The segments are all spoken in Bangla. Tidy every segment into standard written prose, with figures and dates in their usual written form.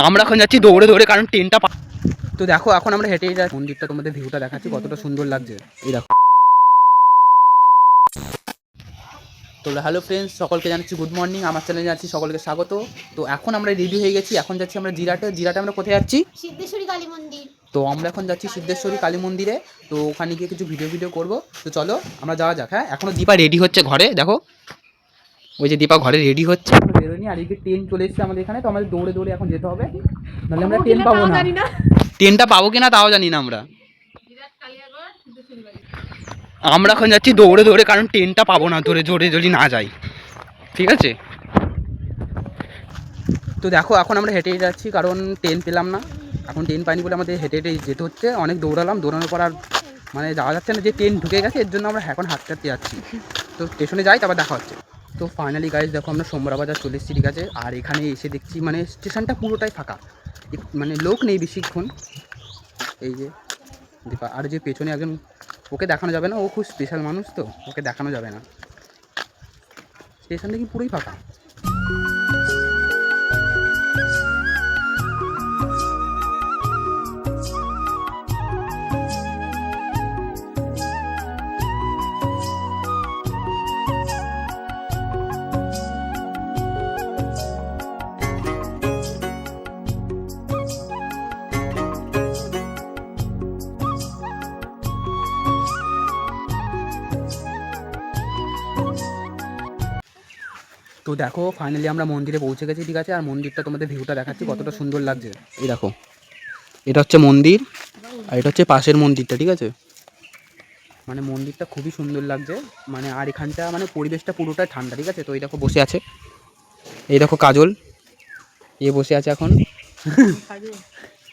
আমরা এখন যাচ্ছি দৌড়ে দৌড়ে, কারণ ট্রেনটা তো দেখো এখন আমরা হেঁটেই যাই। মন্দিরটা তোমাদের ভিউটা দেখাচ্ছি কতটা সুন্দর লাগছে, এই দেখো। তো হ্যালো ফ্রেন্ডস, সকলকে জানাচ্ছি গুড মর্নিং, আমার চ্যানেলে যাচ্ছি সকলকে স্বাগত। তো এখন আমরা রেডি হয়ে গেছি, এখন যাচ্ছি আমরা জিরাটে আমরা কোথায় যাচ্ছি? সিদ্ধেশ্বরী কালী মন্দির। তো আমরা এখন যাচ্ছি সিদ্ধেশ্বরী কালী মন্দিরে। তো ওখানে গিয়ে কিছু ভিডিও করবো। তো চলো আমরা যাওয়া যাক। হ্যাঁ, এখনও দীপা রেডি হচ্ছে ঘরে, দেখো ওই যে দীপা ঘরে রেডি হচ্ছে, বেরোনি। আর এদিকে ট্রেন চলে এসেছে আমাদের এখানে, তো আমাদের দৌড়ে দৌড়ে এখন যেতে হবে, নাহলে আমরা ট্রেন পাবো না। ট্রেনটা পাবো কিনা তাও জানি না আমরা। আমরা এখন যাচ্ছি দৌড়ে দৌড়ে, কারণ ট্রেনটা পাবো না ধরে জোরে যদি না যাই, ঠিক আছে? তো দেখো এখন আমরা হেঁটেই যাচ্ছি, কারণ ট্রেন পেলাম না। এখন ট্রেন পাইনি বলে আমাদের হেঁটে হেঁটে যেতে হচ্ছে। অনেক দৌড়ানোর পর আর মানে যাওয়া যাচ্ছে না, যে ট্রেন ঢুকে গেছে, এর জন্য আমরা এখন হাঁটতে হাঁটতে যাচ্ছি। তো স্টেশনে যাই, তারপর দেখা হচ্ছে। তো ফাইনালি গাইজ দেখো আমরা সোমরা বাজার চলে এসেছি, ঠিক আছে? আর এখানে এসে দেখছি মানে স্টেশনটা পুরোটাই ফাঁকা, মানে লোক নেই বেশিক্ষণ। এই যে দীপা, আর যে পেছনে একজন, ওকে দেখানো যাবে না, ও খুব স্পেশাল মানুষ, তো ওকে দেখানো যাবে না। স্টেশনটা কি পুরোই ফাঁকা। তো দেখো ফাইনালি আমরা মন্দিরে পৌঁছে গেছি, ঠিক আছে? আর মন্দিরটা তোমাদের ভিউটা দেখাচ্ছি কতটা সুন্দর লাগছে, এই দেখো। এটা হচ্ছে মন্দির, আর এটা হচ্ছে পাশের মন্দিরটা, ঠিক আছে? মানে মন্দিরটা খুবই সুন্দর লাগছে, মানে আর এখানটা মানে পরিবেশটা পুরোটাই ঠান্ডা, ঠিক আছে? তো এই দেখো বসে আছে, এই দেখো কাজল, এ বসে আছে এখন।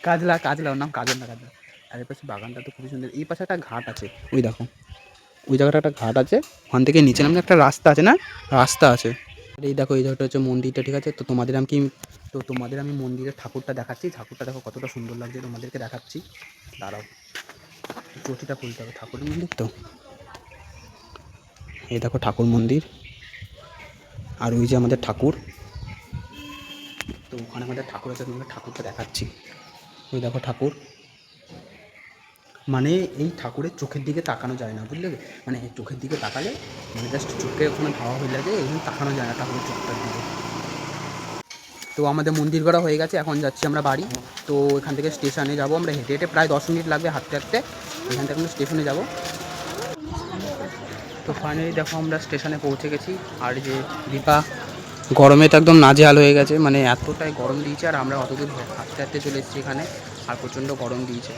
কাজলা ওর নাম, কাজল না কাজলা। আর এর পাশে বাগানটা তো খুবই সুন্দর। এই পাশে একটা ঘাট আছে, ওই দেখো ওই জায়গাটা একটা ঘাট আছে, ওখান থেকে নিচে নামলে একটা রাস্তা আছে, না রাস্তা আছে। আর এই দেখো এই জায়গাটা হচ্ছে মন্দিরটা, ঠিক আছে? তো তোমাদের আমি মন্দিরের ঠাকুরটা দেখাচ্ছি। ঠাকুরটা দেখো কতটা সুন্দর লাগছে, তোমাদেরকে দেখাচ্ছি। দাঁড়াও, চটিটা খুলতে হবে। ঠাকুরের মন্দির তো, এই দেখো ঠাকুর মন্দির। আর ওই যে আমাদের ঠাকুর, তো ওখানে আমাদের ঠাকুর আছে, তোমাদের ঠাকুরটা দেখাচ্ছি। ওই দেখো ঠাকুর, মানে এই ঠাকুরের চোখের দিকে তাকানো যায় না, বুঝলে? মানে চোখের দিকে তাকালে মানে জাস্ট চোখে ওখানে ধাওয়া হয়ে লাগে, এই তাকানো যায় না ঠাকুরের চোখটার দিকে। তো আমাদের মন্দির করা হয়ে গেছে, এখন যাচ্ছি আমরা বাড়ি। তো এখান থেকে স্টেশনে যাব আমরা হেঁটে হেঁটে, প্রায় 10 মিনিট লাগবে হাঁটতে হাঁটতে। এখান থেকে আমরা স্টেশনে যাব। তো ফাইনালি দেখো আমরা স্টেশনে পৌঁছে গেছি। আর যে দীপা গরমে তো একদম নাজেহাল হয়ে গেছে, মানে এতটাই গরম দিয়েছে। আর আমরা অতদূর হাঁটতে হাঁটতে চলে এসেছি এখানে, আর প্রচণ্ড গরম দিয়েছে।